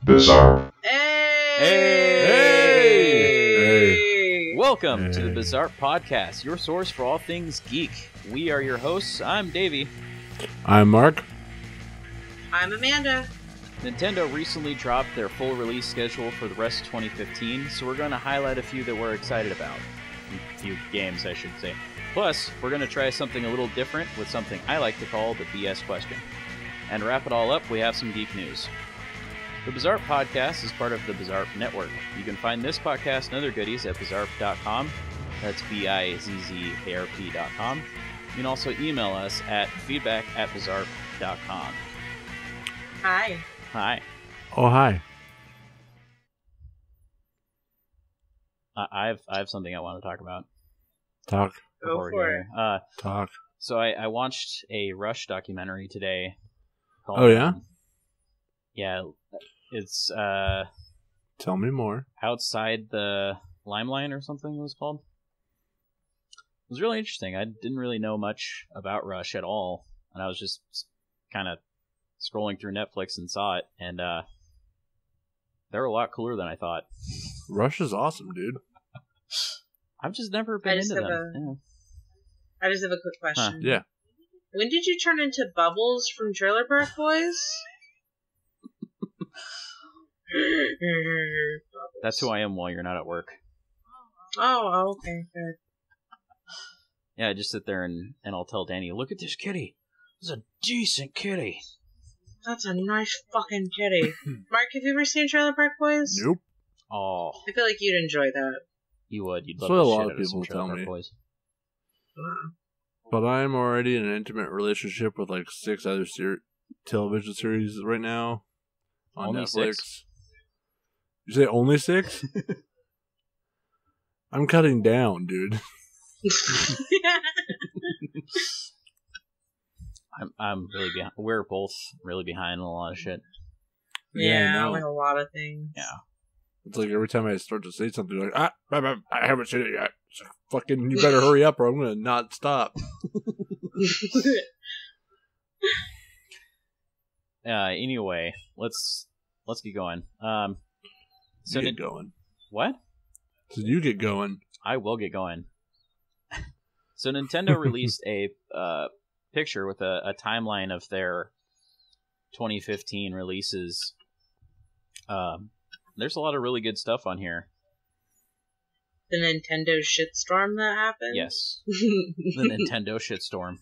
Bizzarp. Hey! Welcome to the Bizzarp Podcast, your source for all things geek. We are your hosts. I'm Davey. I'm Mark. I'm Amanda. Nintendo recently dropped their full release schedule for the rest of 2015, so we're going to highlight a few that we're excited about. A few games, I should say. Plus, we're going to try something a little different with something I like to call the BS question. And to wrap it all up, we have some geek news. The Bizzarp Podcast is part of the Bizzarp Network. You can find this podcast and other goodies at bizzarp.com. That's bizzarp.com. You can also email us at feedback@bizzarp.com. Hi. Hi. Oh, hi. I have something I want to talk about. Talk. Go for it. Talk. So I watched a Rush documentary today. Called, Oh, yeah? Yeah. It's Tell me more. Outside the Limelight or something it was called. It was really interesting. I didn't really know much about Rush at all, and I was just kind of scrolling through Netflix and saw it, and they're a lot cooler than I thought. Rush is awesome, dude. I've just never been into them. I just have a quick question. Yeah. When did you turn into Bubbles from Trailer Park Boys? That's who I am while you're not at work. Oh, okay, good. Yeah, I just sit there and I'll tell Danny, look at this kitty. This is a decent kitty. That's a nice fucking kitty. Mark, have you ever seen Trailer Park Boys? Nope. Oh, I feel like you'd enjoy that. you would. You'd That's love what a the lot shit of out of some people Trailer tell Park me. Boys. But I'm already in an intimate relationship with like 6 other television series right now on Only Netflix. 6? You say only 6? I'm cutting down, dude. I'm really behind. We're both really behind in a lot of shit. Yeah, I know. like a lot of things. Yeah. It's like every time I start to say something, like, I haven't seen it yet. So fucking, you better hurry up or I'm going to not stop. Anyway, let's get going. You get going. What? So you get going. I will get going. So Nintendo released a picture with a timeline of their 2015 releases. There's a lot of really good stuff on here. The Nintendo Shitstorm that happened? Yes. The Nintendo Shitstorm.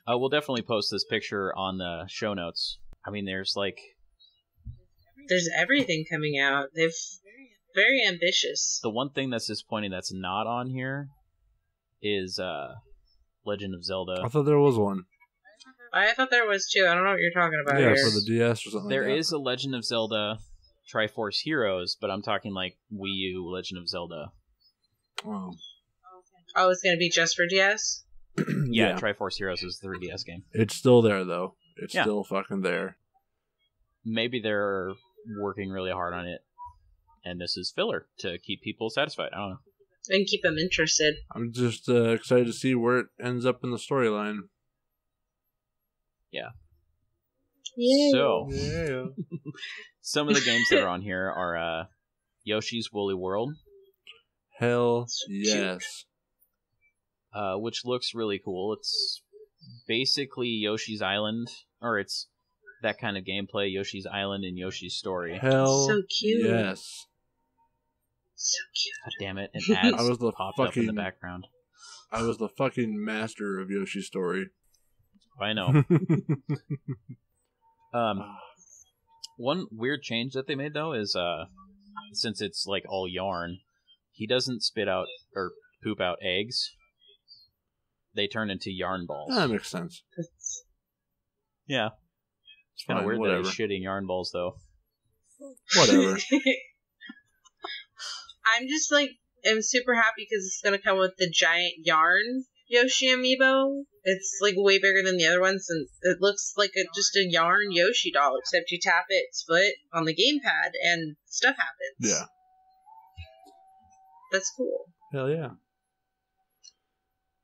We'll definitely post this picture on the show notes. I mean, there's everything coming out. They've very ambitious. the one thing that's disappointing that's not on here is Legend of Zelda. I thought there was one. I thought there was too. I don't know what you're talking about Yeah, here. for the DS or something There like that. is a Legend of Zelda Triforce Heroes, but I'm talking like Wii U Legend of Zelda. Oh. Oh, it's going to be just for DS? Yeah, Triforce Heroes is the 3DS game. It's still there, though. It's Yeah. still fucking there. Maybe they're working really hard on it, and this is filler to keep people satisfied. I don't know. And keep them interested. I'm just excited to see where it ends up in the storyline. Yay. So, Yeah. some of the games that are on here are Yoshi's Woolly World, Hell So yes. which looks really cool. It's basically Yoshi's Island, or it's that kind of gameplay, Yoshi's Island and Yoshi's Story. Hell So cute. yes. So cute. God damn it, and ads I was the popped up in the fucking- background. I was the fucking master of Yoshi's Story. I know. One weird change that they made, though, is since it's like all yarn, he doesn't spit out or poop out eggs. They turn into yarn balls. That makes sense. Yeah. It's Kind of fine, weird whatever. that he's shitting yarn balls, though. Whatever. I'm just I'm super happy because it's going to come with the giant yarn Yoshi amiibo. It's way bigger than the other ones, and it looks like just a yarn Yoshi doll, except you tap its foot on the gamepad and stuff happens. Yeah. That's cool. Hell yeah.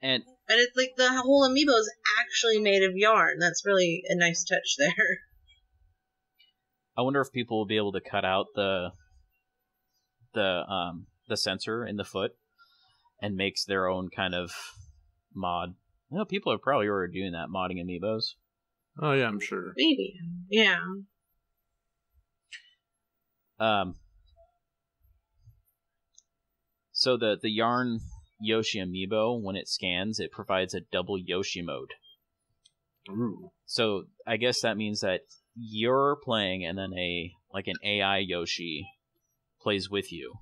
And And it's the whole amiibo is actually made of yarn. That's really a nice touch there. I wonder if people will be able to cut out the sensor in the foot and makes their own kind of mod. You know, people are probably already doing that, modding amiibos. Oh yeah, I'm sure. Maybe. Yeah. So the Yarn Yoshi amiibo, when it scans, it provides a double Yoshi mode. Ooh. So I guess that means that you're playing and then an AI Yoshi plays with you.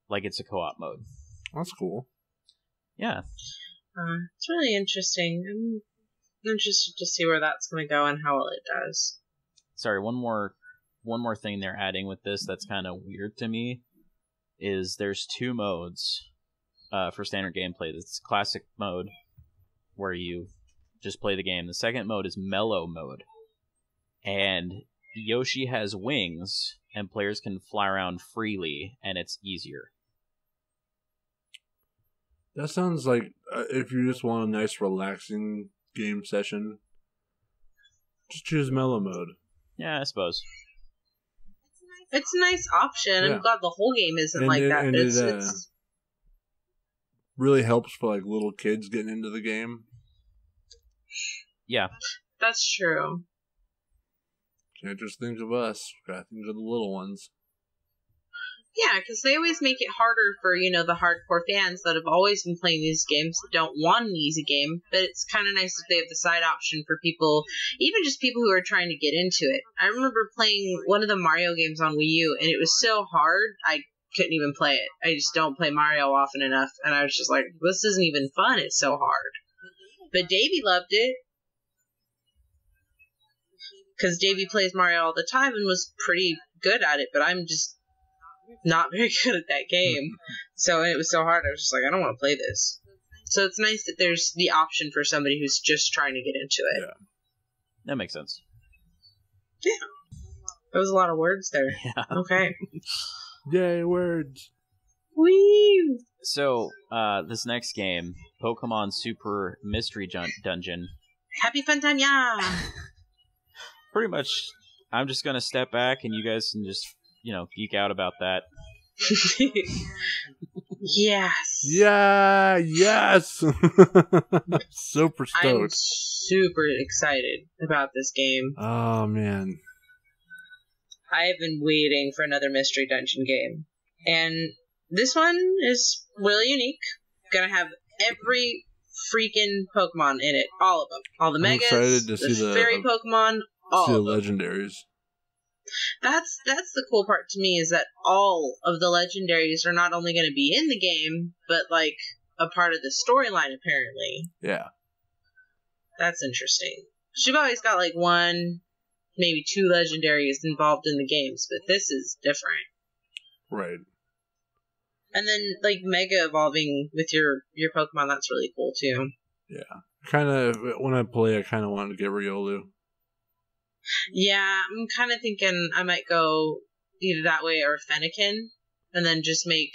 Like it's a co-op mode. That's cool. Yeah. It's really interesting. I'm interested to see where that's going to go and how well it does. Sorry, one more thing they're adding with this that's kind of weird to me is there's 2 modes for standard gameplay. This classic mode where you just play the game. The second mode is mellow mode. And Yoshi has wings and players can fly around freely and it's easier. That sounds like if you just want a nice relaxing game session, just choose mellow mode. Yeah, I suppose. It's a nice option. Yeah. I'm glad the whole game isn't And like it- that. and But it, it's really helps for like little kids getting into the game. Yeah. that's true. Can't just think of us. Gotta think of the little ones. Yeah, because they always make it harder for, the hardcore fans that have always been playing these games that don't want an easy game. But it's kind of nice that they have the side option for people, even just people who are trying to get into it. I remember playing one of the Mario games on Wii U, and it was so hard, I couldn't even play it. I just don't play Mario often enough, and I was just like, this isn't even fun, it's so hard. But Davey loved it. Because Davey plays Mario all the time and was pretty good at it, but I'm just not very good at that game. So it was so hard, I was just like, I don't want to play this. So it's nice that there's the option for somebody who's just trying to get into it. Yeah. That makes sense. Yeah. That was a lot of words there. Yeah. Okay. Yay, words. Whee! So, this next game, Pokemon Super Mystery Dungeon. Happy fun time, yeah! Pretty much, I'm just gonna step back and you guys can just, geek out about that. Yes. Yeah, yes. Super I'm stoked. super excited about this game. Oh man. I have been waiting for another Mystery Dungeon game. And this one is really unique. Gonna have every freaking Pokemon in it. All of them. All the I'm Megas, excited to see the the fairy Pokemon, all See the of them. legendaries. That's the cool part to me, is that all of the legendaries are not only going to be in the game, but like a part of the storyline apparently. Yeah. That's interesting. You've always got like 1, maybe 2 legendaries involved in the games, but this is different. Right. And then like Mega evolving with your Pokemon, that's really cool too. Yeah. Kind of, when I play, I kind of want to get Riolu. Yeah, I'm kind of thinking I might go either that way or Fennekin, and then just make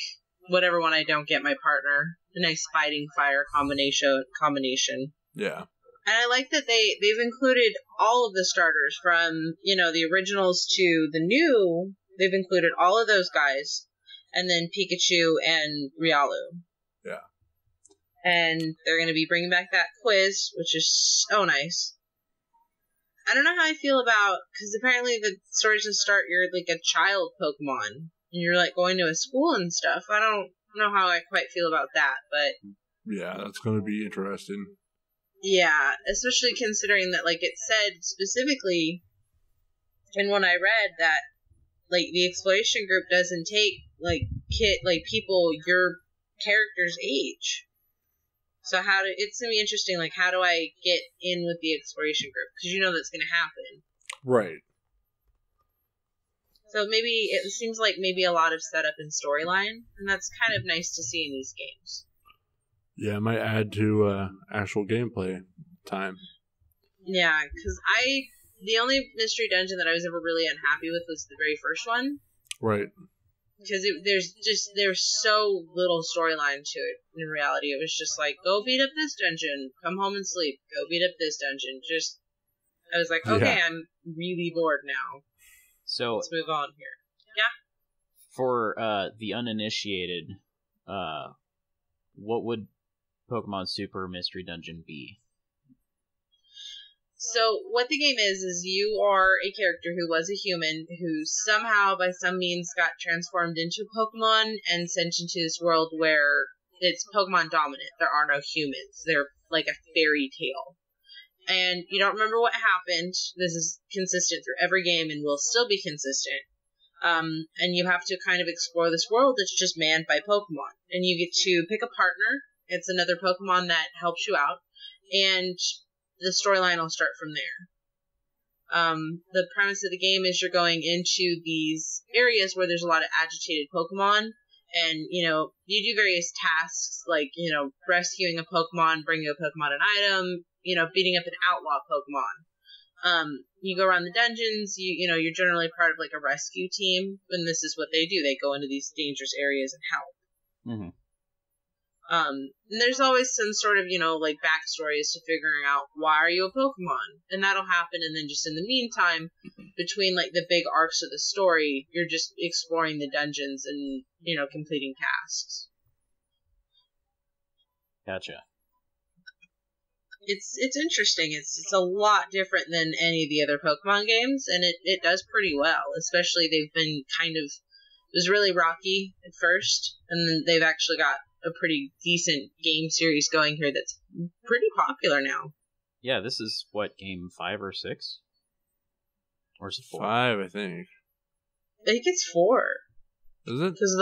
whatever one I don't get my partner a nice fighting fire combination. Yeah. And I like that they've included all of the starters from, the originals to the new. They've included all of those guys, and then Pikachu and Riolu. Yeah. And they're going to be bringing back that quiz, which is so nice. I don't know how I feel about, because apparently the story doesn't start, you're like a child Pokemon, and you're like going to a school and stuff. I don't know how I quite feel about that, but Yeah, that's going to be interesting. yeah, especially considering that, like, it said specifically in when I read that, like, the exploration group doesn't take, like, people your character's age. So it's going to be interesting, like, how do I get in with the exploration group? Because that's going to happen. Right. So maybe it seems like maybe a lot of setup and storyline, and that's kind of nice to see in these games. Yeah, it might add to actual gameplay time. Yeah, because the only mystery dungeon that I was ever really unhappy with was the very first one. Right. Because there's so little storyline to it in reality. It was just like, go beat up this dungeon, come home and sleep, go beat up this dungeon. I was like, okay, Yeah. I'm really bored now. So let's move on here. Yeah. For the uninitiated, what would Pokemon Super Mystery Dungeon be? So what the game is you are a character who was a human who somehow, by some means, got transformed into Pokemon and sent into this world where it's Pokemon dominant. There are no humans. They're like a fairy tale. And you don't remember what happened. This is consistent through every game and will still be consistent. And you have to kind of explore this world that's just manned by Pokemon. And you get to pick a partner. It's another Pokemon that helps you out. And the storyline will start from there. The premise of the game is you're going into these areas where there's a lot of agitated Pokemon. And, you do various tasks like, rescuing a Pokemon, bringing a Pokemon an item, beating up an outlaw Pokemon. You go around the dungeons, you're generally part of like a rescue team, and this is what they do. They go into these dangerous areas and help. Mm-hmm. And there's always some sort of, like backstory as to figuring out why are you a Pokemon? And that'll happen, and then just in the meantime, between like the big arcs of the story, you're just exploring the dungeons and, completing tasks. Gotcha. It's interesting. It's a lot different than any of the other Pokemon games, and it does pretty well. Especially they've been it was really rocky at first, and then they've actually got a pretty decent game series going here that's pretty popular now. Yeah, this is what, game 5 or 6? Or is it 4? 5, I think. I think it's 4. Is it? Because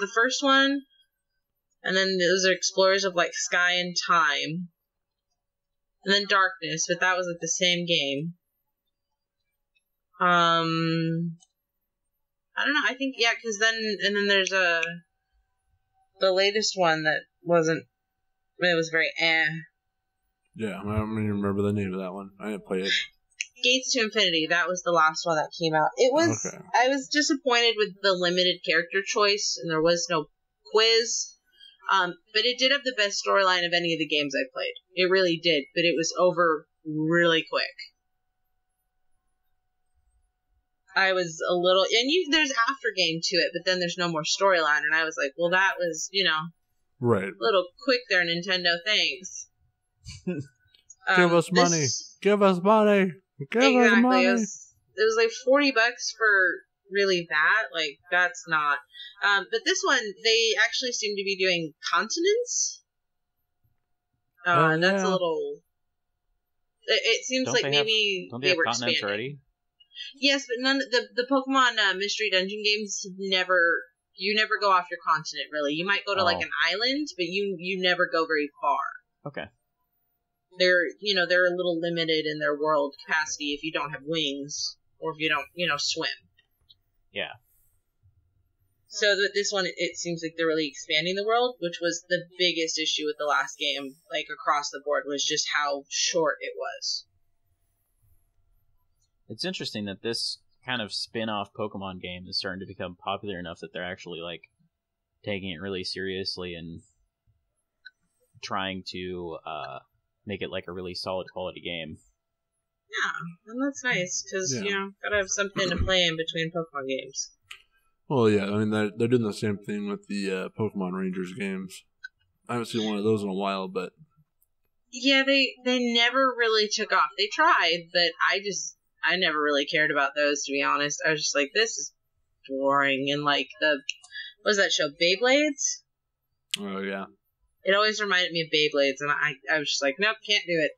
the first one, and then those are Explorers of like Sky and Time, and then Darkness, but that was like the same game. I don't know. I think because then there's the latest one that wasn't. It was very Yeah, I don't even remember the name of that one. I didn't play it. Gates to Infinity. That was the last one that came out. It was. Okay. I was disappointed with the limited character choice, and there was no quiz. But it did have the best storyline of any of the games I played. It really did, but it was over really quick. I was a little, and there's aftergame to it, but then there's no more storyline, and I was like, well, that was, right, a little quick there, Nintendo. Thanks. Give us money. Give us money. Give us money. It was like $40 for really that. Like, that's not. But this one, they actually seem to be doing continents. That's a little. It seems like maybe they were expanding already. Yes, but none the Pokemon Mystery Dungeon games you never go off your continent really. You might go to like an island, but you never go very far. Okay. They're a little limited in their world capacity if you don't have wings or if you don't, swim. Yeah. So that this one, it seems like they're really expanding the world, which was the biggest issue with the last game, like across the board, was just how short it was. It's interesting that this kind of spin-off Pokemon game is starting to become popular enough that they're actually like taking it really seriously and trying to make it like a really solid quality game. Yeah, and that's nice because gotta have something to play in between Pokemon games. Well, yeah, I mean they're doing the same thing with the Pokemon Rangers games. I haven't seen one of those in a while, but yeah, they never really took off. They tried, but I never really cared about those, to be honest. I was just like, this is boring. And like what was that show, Beyblades? Oh yeah. It always reminded me of Beyblades, and I was just like, nope, can't do it.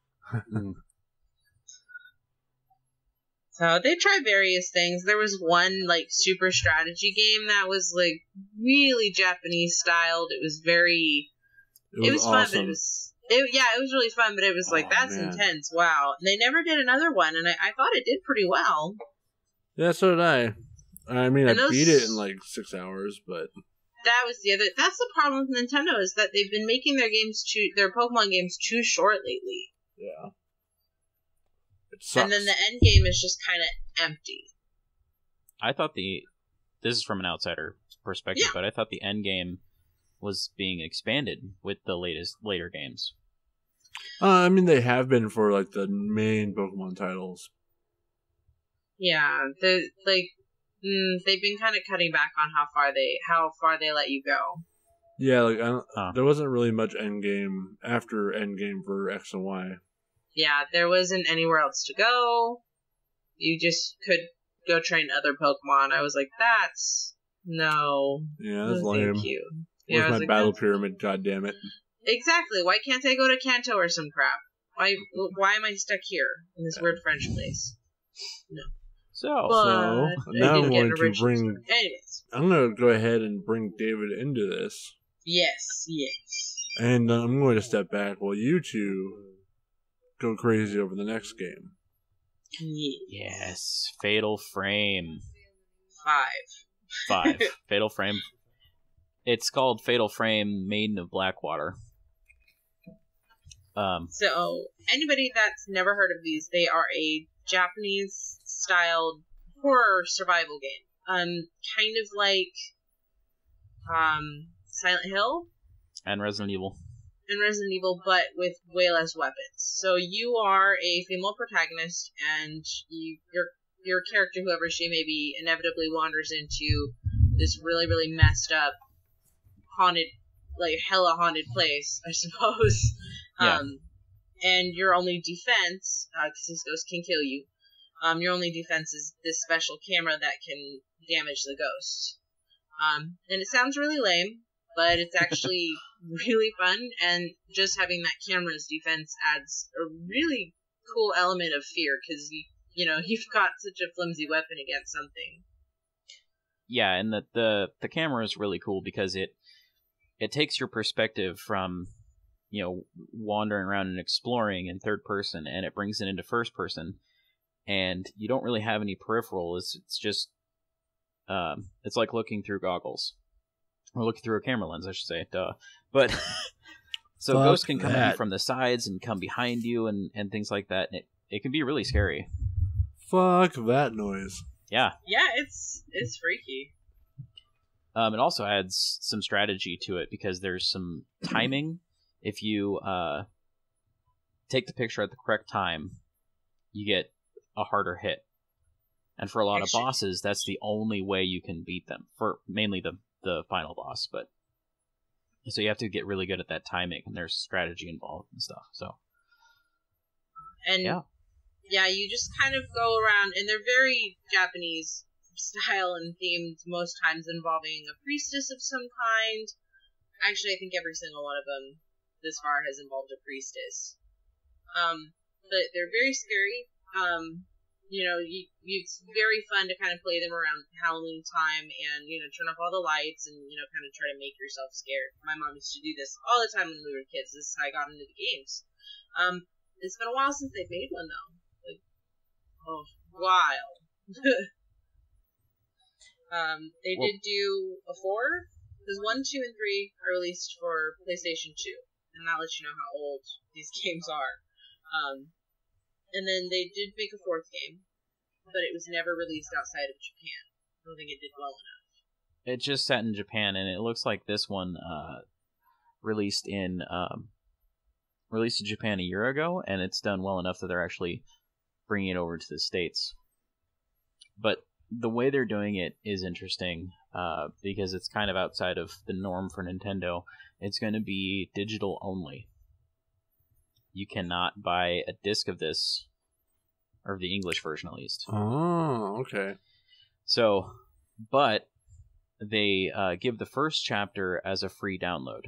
So they tried various things. There was one like super strategy game that was like really Japanese styled. It was very. It was awesome. Fun, but it was. It was really fun, but it was like that's intense. Wow, and they never did another one, and I thought it did pretty well. Yeah, so did I. I mean, I beat it in like 6 hours, but that was the other. That's the problem with Nintendo is that they've been making their Pokemon games too short lately. Yeah. And then the end game is just kind of empty. I thought this is from an outsider perspective, but I thought the end game was being expanded with the later games. I mean, they have been for like the main Pokemon titles. Yeah, they've been kind of cutting back on how far they let you go. Yeah, like there wasn't really much endgame after endgame for X and Y. Yeah, there wasn't anywhere else to go. You just could go train other Pokemon. I was like, no. Yeah, that's lame. Thank you. Where's Yeah, my like, battle pyramid? God damn it! Exactly. Why can't I go to Kanto or some crap? Why am I stuck here in this weird French place? No. So now I'm going to bring. Anyways, I'm going to go ahead and bring David into this. Yes. And I'm going to step back while you two go crazy over the next game. Yes, Fatal Frame. 5. Fatal Frame. It's called Fatal Frame Maiden of Blackwater. So, anybody that's never heard of these, they are a Japanese-styled horror survival game. Kind of like Silent Hill And Resident Evil. But with way less weapons. So you are a female protagonist, and your character, whoever she may be, inevitably wanders into this really, really messed up, haunted, like hella haunted place, I suppose. Yeah. And your only defense, because this ghost can kill you, your only defense is this special camera that can damage the ghost. And it sounds really lame, but it's actually really fun, and just having that camera's defense adds a really cool element of fear, because you've got such a flimsy weapon against something. Yeah, and the camera is really cool because it takes your perspective from wandering around and exploring in third person, and it brings it into first person, and you don't really have any peripheral. It's just it's like looking through goggles. Or looking through a camera lens, I should say. Duh. But so ghosts can come at you from the sides and come behind you and things like that. And it can be really scary. Fuck that noise. Yeah. Yeah, it's freaky. It also adds some strategy to it because there's some timing. If you take the picture at the correct time, you get a harder hit. And for a lot of bosses, that's the only way you can beat them. For mainly the final boss, but so you have to get really good at that timing, and there's strategy involved and stuff. So, and yeah, you just kind of go around, and they're very Japanese style and themed, most times involving a priestess of some kind. Actually, I think every single one of them this far has involved a priestess. But they're very scary. It's very fun to kind of play them around Halloween time and, turn off all the lights and, kind of try to make yourself scared. My mom used to do this all the time when we were kids. This is how I got into the games. It's been a while since they've made one, though. Like, while. They did do a 4, because 1, 2, and 3 are released for PlayStation 2. And that lets you know how old these games are. And then they did make a 4th game, but it was never released outside of Japan. I don't think it did well enough. It just set in Japan, and it looks like this one released in Japan a year ago, and it's done well enough that they're actually bringing it over to the States. But the way they're doing it is interesting because it's kind of outside of the norm for Nintendo. It's going to be digital only. You cannot buy a disc of this, or the English version at least. Oh, okay. So, but they give the first chapter as a free download.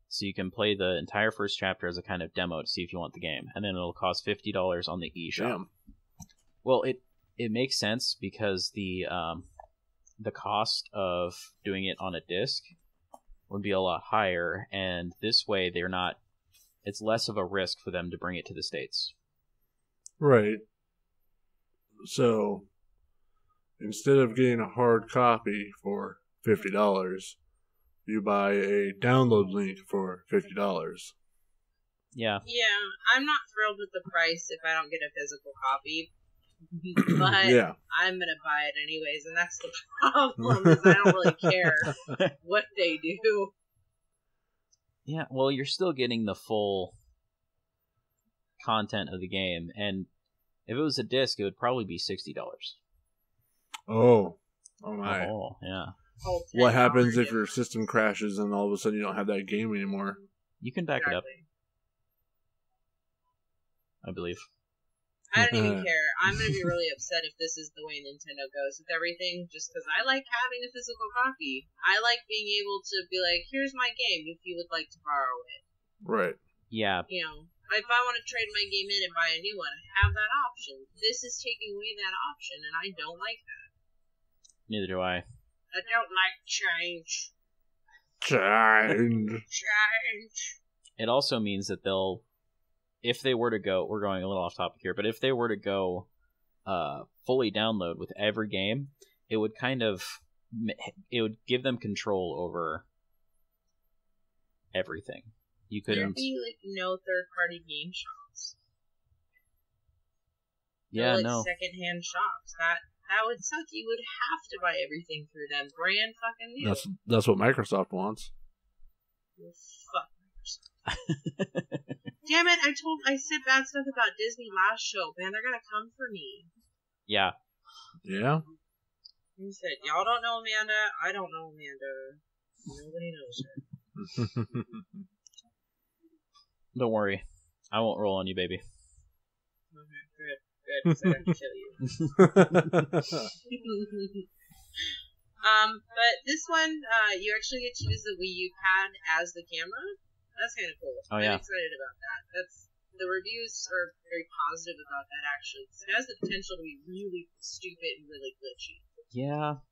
So you can play the entire first chapter as a kind of demo to see if you want the game. And then it'll cost $50 on the eShop. Damn. Well, it makes sense because the cost of doing it on a disc would be a lot higher. And this way it's less of a risk for them to bring it to the States. Right. So, instead of getting a hard copy for $50, you buy a download link for $50. Yeah. Yeah, I'm not thrilled with the price if I don't get a physical copy. But yeah. I'm going to buy it anyways, and that's the problem, is I don't really care what they do. Yeah, well, you're still getting the full content of the game, and if it was a disc, it would probably be $60. Oh my! Oh, yeah. Oh, What happens $10 if your system crashes and all of a sudden you don't have that game anymore? You can back it up, Exactly. I believe. I don't even care. I'm going to be really upset if this is the way Nintendo goes with everything, just because I like having a physical copy. I like being able to be like, here's my game if you would like to borrow it. Right. Yeah. You know, if I want to trade my game in and buy a new one, I have that option. This is taking away that option, and I don't like that. Neither do I. I don't like change. Change. Change. It also means that they'll, if they were to go, we're going a little off topic here, but if they were to go fully download with every game, it would it would give them control over everything. You couldn't. There'd be like no third-party game shops. Yeah, no, no. Secondhand shops. That would suck. You would have to buy everything through them, brand fucking new. That's what Microsoft wants. Fuck Microsoft. Damn it! I said bad stuff about Disney last show, man. They're gonna come for me. Yeah. Yeah. He said, "Y'all don't know Amanda. I don't know Amanda. Nobody knows her." Don't worry. I won't roll on you, baby. Okay, good. 'Cause I have to kill you. But this one, you actually get to use the Wii U pad as the camera. That's kind of cool. Oh, yeah. I'm excited about that. The reviews are very positive about that, actually. 'Cause it has the potential to be really stupid and really glitchy. Yeah.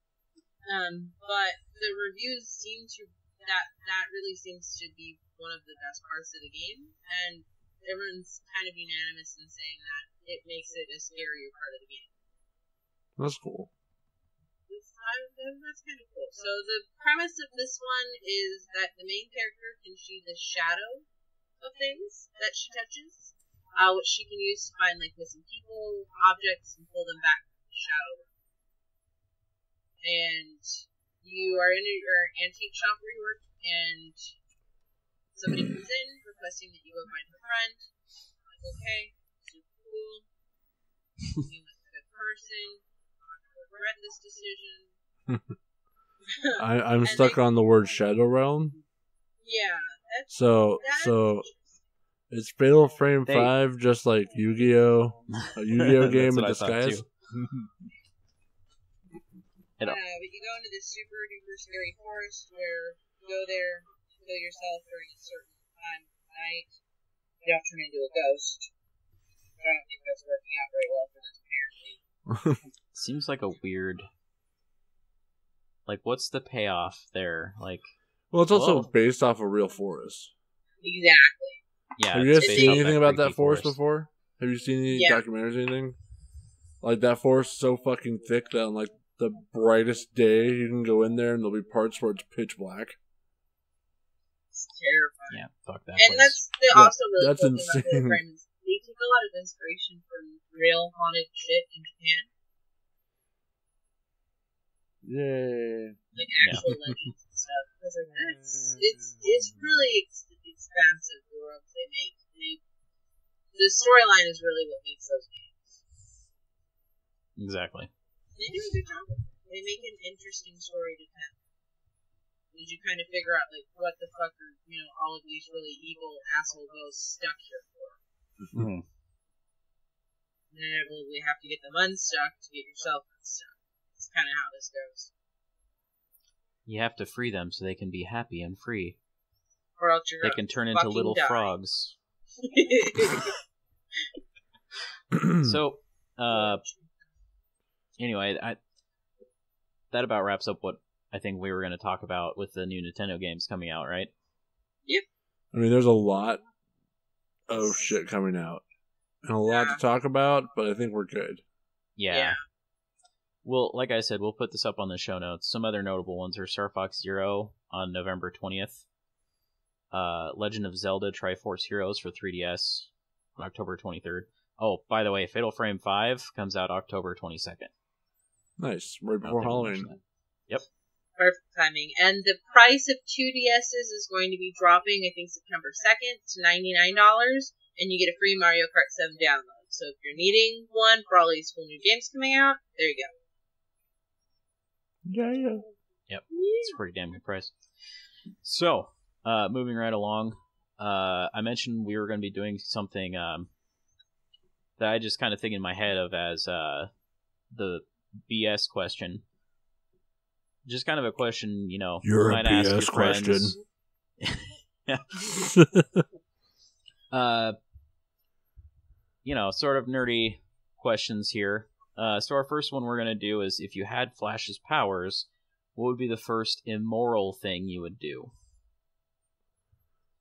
But the reviews seem to that really seems to be one of the best parts of the game, and everyone's kind of unanimous in saying that it makes it a scarier part of the game. That's cool. That's kind of cool. So the premise of this one is that the main character can see the shadow of things that she touches, which she can use to find like missing people, objects, and pull them back from the shadow. And you are in your antique shop where you work, and somebody comes in requesting that you go find her friend. I'm like, okay, super cool. You was a good person. I'm gonna regret this decision. I'm stuck on the word Shadow Realm. Yeah. So it's Fatal Frame 5 just like Yu-Gi-Oh? A Yu-Gi-Oh game in disguise? But you go into this super duper scary forest where you go there, kill yourself during a certain time of night. You don't turn into a ghost. I don't think that's working out very well for this, apparently. Seems like a weird. Like, what's the payoff there? Like, well, it's also based off a real forest. Exactly. Yeah. Have you guys seen anything about that forest before? Have you seen any documentaries or anything? Like, that forest is so fucking thick that on, like, the brightest day, you can go in there and there'll be parts where it's pitch black. It's terrifying. Yeah, fuck that and place. also really that's cool insane. thing about Fatal Frame is they take a lot of inspiration from real haunted shit in Japan. Yay. Like actual legends and stuff. Because it's really expansive, the worlds they make. The storyline is really what makes those games. Exactly. They do a good job. They make an interesting story to tell. Did you kind of figure out, like, what the fuck are, all of these really evil asshole ghosts stuck here for? Mm-hmm. And inevitably have to get them unstuck to get yourself unstuck. That's kind of how this goes. You have to free them so they can be happy and free. Or else you're they can turn into little die. Frogs. So, anyway, that about wraps up what I think we were going to talk about with the new Nintendo games coming out, right? Yep. I mean, there's a lot of shit coming out. And a lot to talk about, but I think we're good. Yeah. Well, like I said, we'll put this up on the show notes. Some other notable ones are Star Fox Zero on November 20th. Legend of Zelda Triforce Heroes for 3DS on October 23rd. Oh, by the way, Fatal Frame 5 comes out October 22nd. Nice. Right before Halloween. Yep. Perfect timing. And the price of 2DSs is going to be dropping, I think, September 2nd to $99, and you get a free Mario Kart 7 download. So if you're needing one for all these cool new games coming out, there you go. Yeah. Yep, it's a pretty damn good price. So, moving right along, I mentioned we were going to be doing something that I just kind of think in my head of as the BS question. Just kind of a question, you You're might a ask BS your friends. Sort of nerdy questions here. So our first one we're going to do is, if you had Flash's powers, what would be the first immoral thing you would do?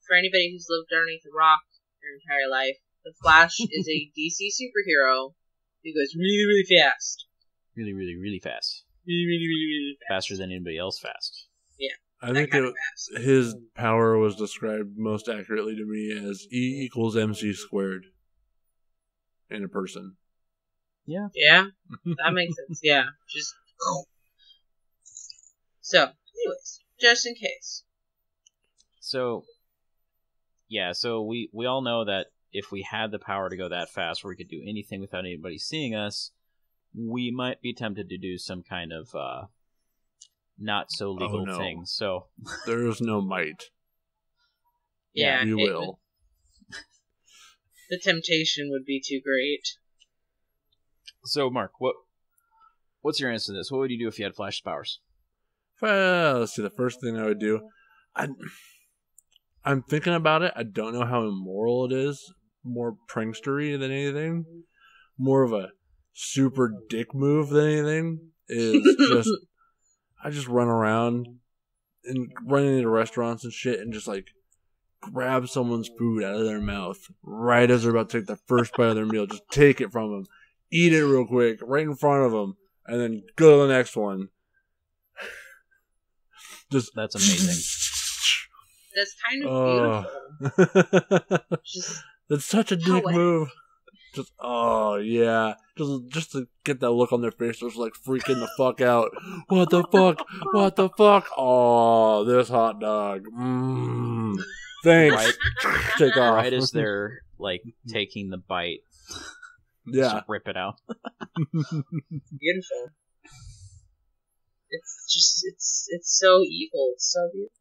For anybody who's lived underneath a rock their entire life, the Flash is a DC superhero who goes really, really fast. Really, really, really fast. Really, really, really, really fast. Faster than anybody else fast. Yeah. I think his power was described most accurately to me as E equals MC squared in a person. Yeah. Yeah, that makes sense. Yeah, just so. Anyways, just in case. So we all know that if we had the power to go that fast, where we could do anything without anybody seeing us, we might be tempted to do some kind of not so legal thing. So there is no might. Yeah, you will. The temptation would be too great. So, Mark, what's your answer to this? What would you do if you had Flash's powers? Let's see. The first thing I would do, I'm thinking about it. I don't know how immoral it is. More prankstery than anything. More of a super dick move than anything. Is just I just run around and run into restaurants and shit and just like grab someone's food out of their mouth right as they're about to take the first bite of their meal. Just take it from them. Eat it real quick, right in front of them, and then go to the next one. That's amazing. That's kind of beautiful. That's such a dick move. Just to get that look on their face, just like freaking the fuck out. What the fuck? What the fuck? Oh, this hot dog. Thanks. Right, take off. Right as they're like taking the bite. Yeah. Just rip it out. Beautiful. It's just, it's so evil. It's so beautiful.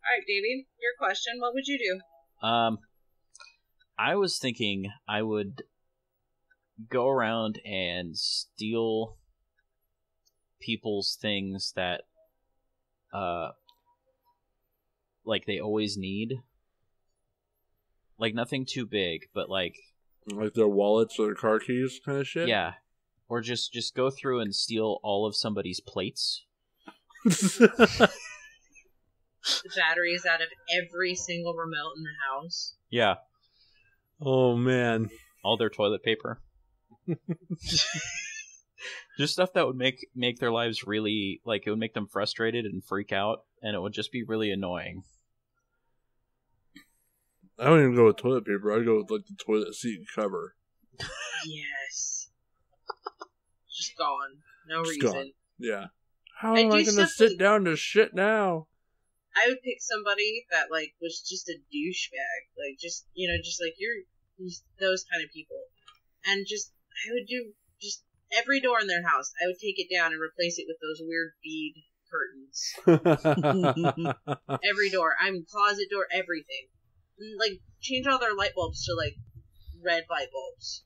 Alright, Davey, your question. What would you do? I was thinking I would go around and steal people's things that, like they always need. Like, nothing too big, but like their wallets or their car keys kind of shit? Yeah. Or just go through and steal all of somebody's plates. The batteries out of every single remote in the house. Yeah. Oh, man. All their toilet paper. Just stuff that would make their lives really, like, it would make them frustrated and freak out, and it would just be really annoying. I don't even go with toilet paper. I'd go with, like, the toilet seat cover. Yes. Just gone. No just reason. Gone. Yeah. How am I going to sit down to shit now? I would pick somebody that, like, was just a douchebag. Like, just, just like, you're those kind of people. And I would do every door in their house. I would take it down and replace it with those weird bead curtains. Every door. Closet door, everything. And, like, change all their light bulbs to, like, red light bulbs.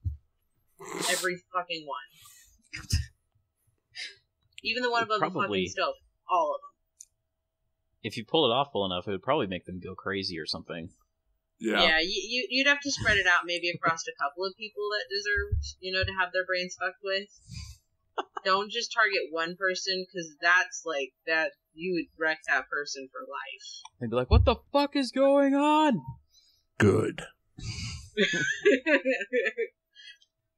Every fucking one. Even the one above the fucking stove. All of them. If you pull it off well enough, it would probably make them go crazy or something. Yeah, you'd have to spread it out maybe across a couple of people that deserve, to have their brains fucked with. Don't just target one person, because that's like, that, you would wreck that person for life. They'd be like, what the fuck is going on? Good.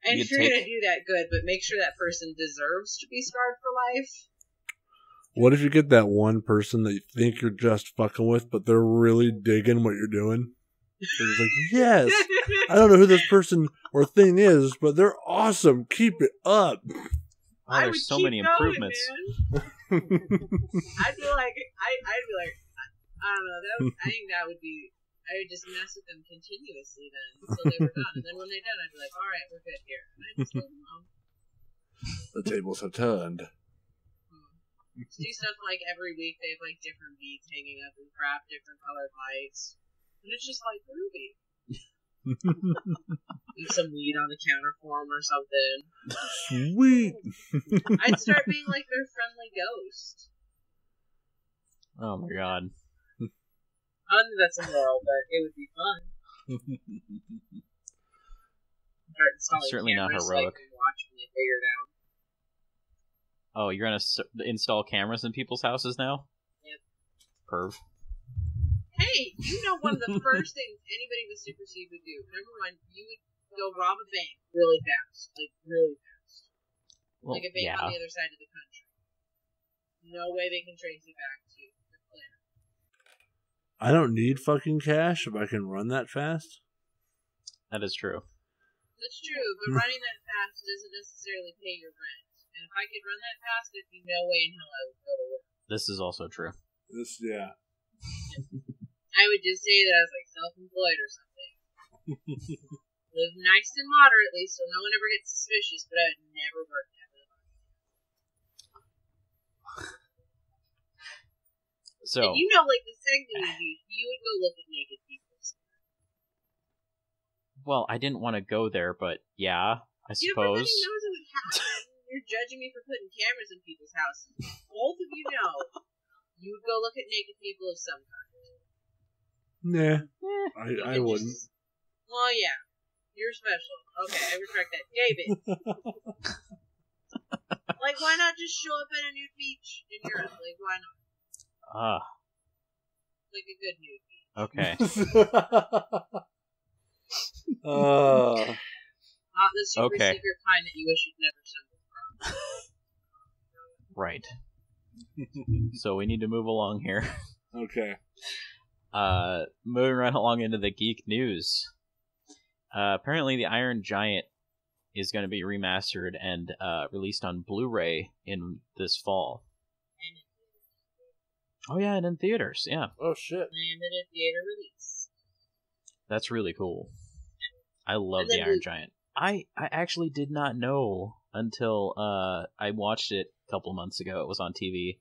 And if you're gonna do that, good, but make sure that person deserves to be scarred for life. What if you get that one person that you think you're just fucking with, but they're really digging what you're doing? They're just like, yes, I don't know who this person or thing is, but they're awesome. Keep it up. Oh, there's so many improvements. I'd be like, I don't know. I think that would be. I would just mess with them continuously then until they were done, and then when they're done, I'd be like, all right, we're good here, and I'd just leave them alone. The tables have turned. Do stuff like every week they have like different beads hanging up and crap, different colored lights. And it's just like groovy. Leave some weed on the counter for 'em or something. Sweet. I'd start being like their friendly ghost. Oh my god. I don't think that's immoral, but it would be fun. Start installing Certainly not cameras heroic. So I can watch when they figure it out. Oh, you're gonna install cameras in people's houses now? Yep. Perv. Hey, you know one of the first things anybody with Super Seed would do. Number one, you would go rob a bank really fast. Like, really fast. Well, like a bank yeah. on the other side of the country. No way they can trace it back to you. They're clear. I don't need fucking cash if I can run that fast. That is true. That's true, but running that fast doesn't necessarily pay your rent. And if I could run that fast, there'd be no way in hell I would go to work. This is also true. Yeah. I would just say that I was like self-employed or something. Live nice and moderately so no one ever gets suspicious, but I would never work ever. So, and you know, like the segment you would go look at naked people. well, I didn't want to go there, but yeah, I suppose. Everybody knows it would happen. You're judging me for putting cameras in people's houses. Both of you know you would go look at naked people of some kind. Nah, I wouldn't. Well, yeah. You're special. Okay, I retract that. David. Like, why not just show up at a nude beach in Europe? Like, why not? Like a good nude beach. Okay. Not the super secret kind that you wish you'd never stumbled from. Right. So we need to move along here. Okay. Moving right along into the geek news. Apparently the Iron Giant is going to be remastered and released on Blu-ray in this fall. Oh yeah, and in theaters, yeah. Oh shit. Limited theater release. That's really cool. I love the Iron Giant. I actually did not know until I watched it a couple months ago. It was on TV.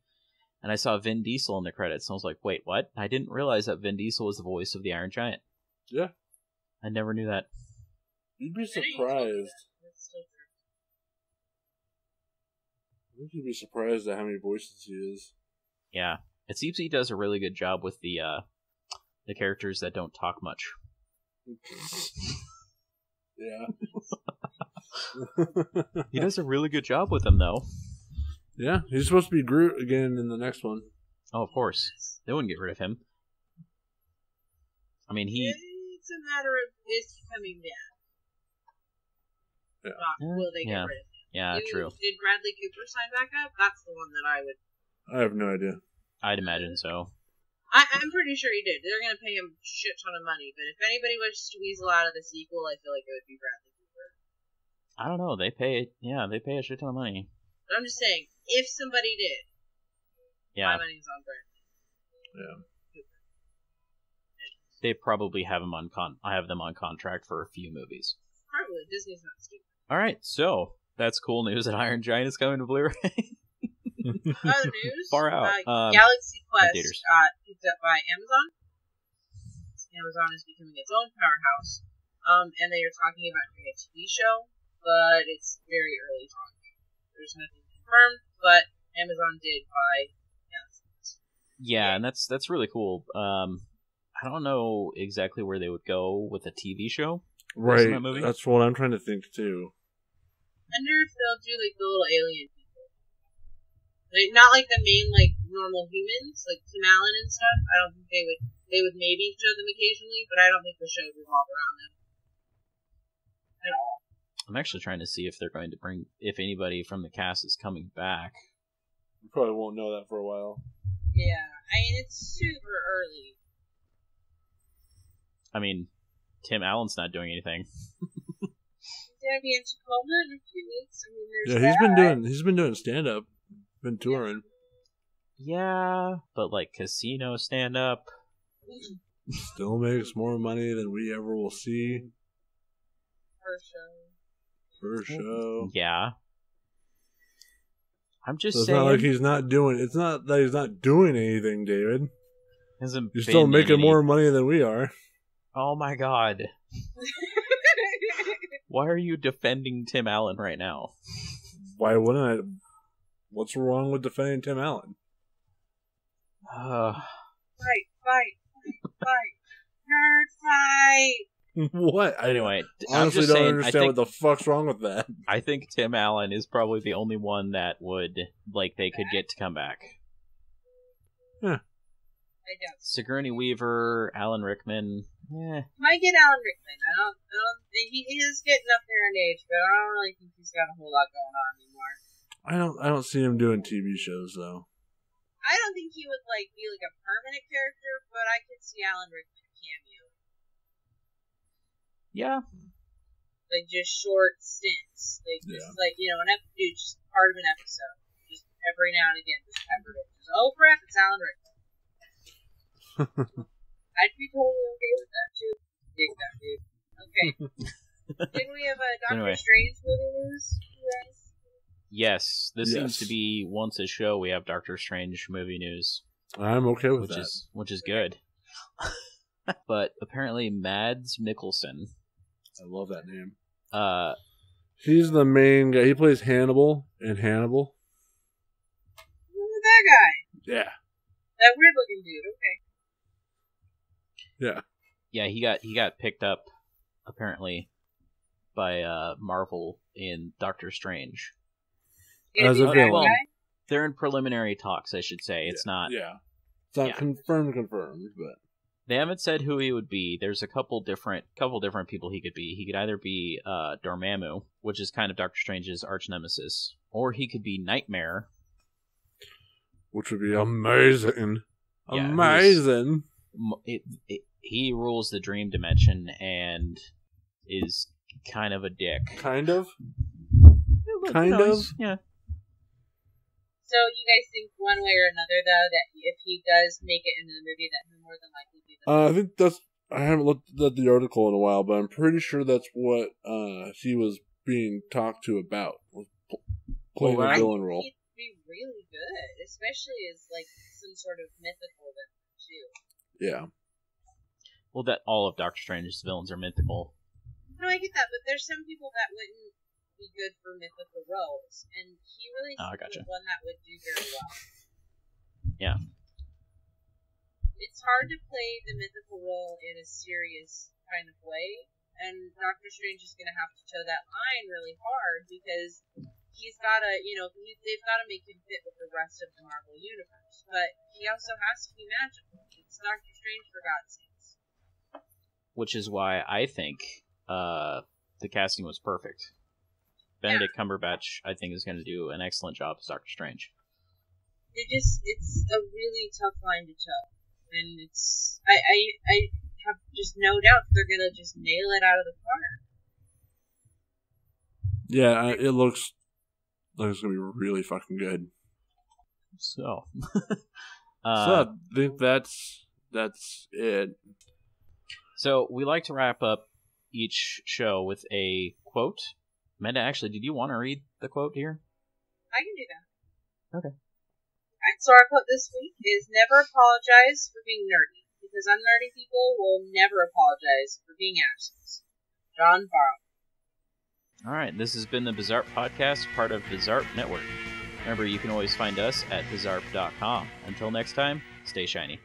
And I saw Vin Diesel in the credits. And I was like, wait, what? I didn't realize that Vin Diesel was the voice of the Iron Giant. Yeah. I never knew that. You'd be surprised. I think you'd be surprised at how many voices he is. Yeah. It seems he does a really good job with the characters that don't talk much. Yeah. He does a really good job with them, though. Yeah, he's supposed to be Groot again in the next one. Oh, of course. They wouldn't get rid of him. I mean, It's a matter of is he coming down? Yeah. Not, will they get rid of him? Yeah, true. Did Bradley Cooper sign back up? That's the one that I would... I have no idea. I'd imagine so. I'm pretty sure he did. They're going to pay him a shit ton of money, but if anybody wishes to weasel out of the sequel, I feel like it would be Bradley Cooper. I don't know. They pay a shit ton of money. But I'm just saying, if somebody did, my money's on Bradley. Yeah. Cooper. They probably have them on contract for a few movies. Probably. Disney's not stupid. All right, so that's cool news that Iron Giant is coming to Blu-ray. Other news? Far out. Galaxy Quest theaters. got picked up by Amazon. Amazon is becoming its own powerhouse. And they are talking about doing a TV show, but it's very early talking. There's nothing confirmed, but Amazon did buy Galaxy Quest. Yeah, and that's really cool. I don't know exactly where they would go with a TV show. Right, that movie? That's what I'm trying to think too. I wonder if they'll do like the little alien people, like not like the main like normal humans, like Tim Allen and stuff. I don't think they would. They would maybe show them occasionally, but I don't think the show would revolve around them at all. I'm actually trying to see if they're going to if anybody from the cast is coming back. We probably won't know that for a while. Yeah, I mean it's super early. I mean, Tim Allen's not doing anything. He's gonna be in Tacoma in a few weeks. I mean, he's been doing stand up, been touring. Yeah, but like casino stand up. Still makes more money than we ever will see. Per show. Yeah. I'm just So it's saying. not like he's not doing. It's not that he's not doing anything, David. Hasn't You're been still in making any- more money than we are. Oh my god. Why are you defending Tim Allen right now? Why wouldn't I? What's wrong with defending Tim Allen? Fight, nerd fight. What? Anyway, I'm Honestly, just don't saying, understand what the fuck's wrong with that. I think Tim Allen is probably the only one that would, they could get to come back. Yeah. I doubt. Sigourney Weaver, Alan Rickman, Might get Alan Rickman. I don't think he is getting up there in age, but I don't really think he's got a whole lot going on anymore. I don't see him doing TV shows though. I don't think he would be like a permanent character, but I could see Alan Rickman cameo. yeah. Like just short stints. Just just part of an episode. Just every now and again, just peppered it. Just, oh crap, it's Alan Rickman. I'd be totally okay with that too. Dig that, dude. Okay. Didn't we have a Doctor Strange movie news, you guys? Yes, this seems to be once a show we have Doctor Strange movie news. I'm okay with that. Which is good. But apparently Mads Mikkelsen. I love that name. He's the main guy. He plays Hannibal in Hannibal. Who's that guy? Yeah. That weird looking dude, okay. Yeah. Yeah, he got picked up apparently by Marvel in Doctor Strange. As a villain. They're in preliminary talks, I should say. It's not. Yeah. It's not confirmed, but they haven't said who he would be. There's a couple different people he could be. He could either be Dormammu, which is kind of Doctor Strange's arch nemesis, or he could be Nightmare, which would be amazing. Yeah, amazing. He rules the dream dimension and is kind of a dick. Kind of? Yeah. So you guys think one way or another, though, that if he does make it into the movie, that he'll more than likely be the I think that's... I haven't looked at the article in a while, but I'm pretty sure that's what he was being talked to about. Playing a villain role. He'd be really good, especially as, some sort of mythical villain, too. Yeah. Well, that all of Doctor Strange's villains are mythical. No, I get that, but there's some people that wouldn't be good for mythical roles, and he really seems one that would do very well. Yeah. It's hard to play the mythical role in a serious kind of way, and Doctor Strange is going to have to toe that line really hard because he's got to, they've got to make him fit with the rest of the Marvel universe, but he also has to be magical. It's Doctor Strange, for God's sakes. Which is why I think the casting was perfect. Benedict Cumberbatch, I think, is going to do an excellent job as Doctor Strange. It's a really tough line to toe. And I have just no doubt they're going to just nail it out of the park. Yeah, it looks like it's going to be really fucking good. So. I think that's it. So we like to wrap up each show with a quote. Amanda, actually, did you want to read the quote here? I can do that. Okay. Alright, so our quote this week is, never apologize for being nerdy, because unnerdy people will never apologize for being assholes. John Barrow. Alright, this has been the Bizzarp Podcast, part of Bizzarp Network. Remember, you can always find us at bizzarp.com. Until next time, stay shiny.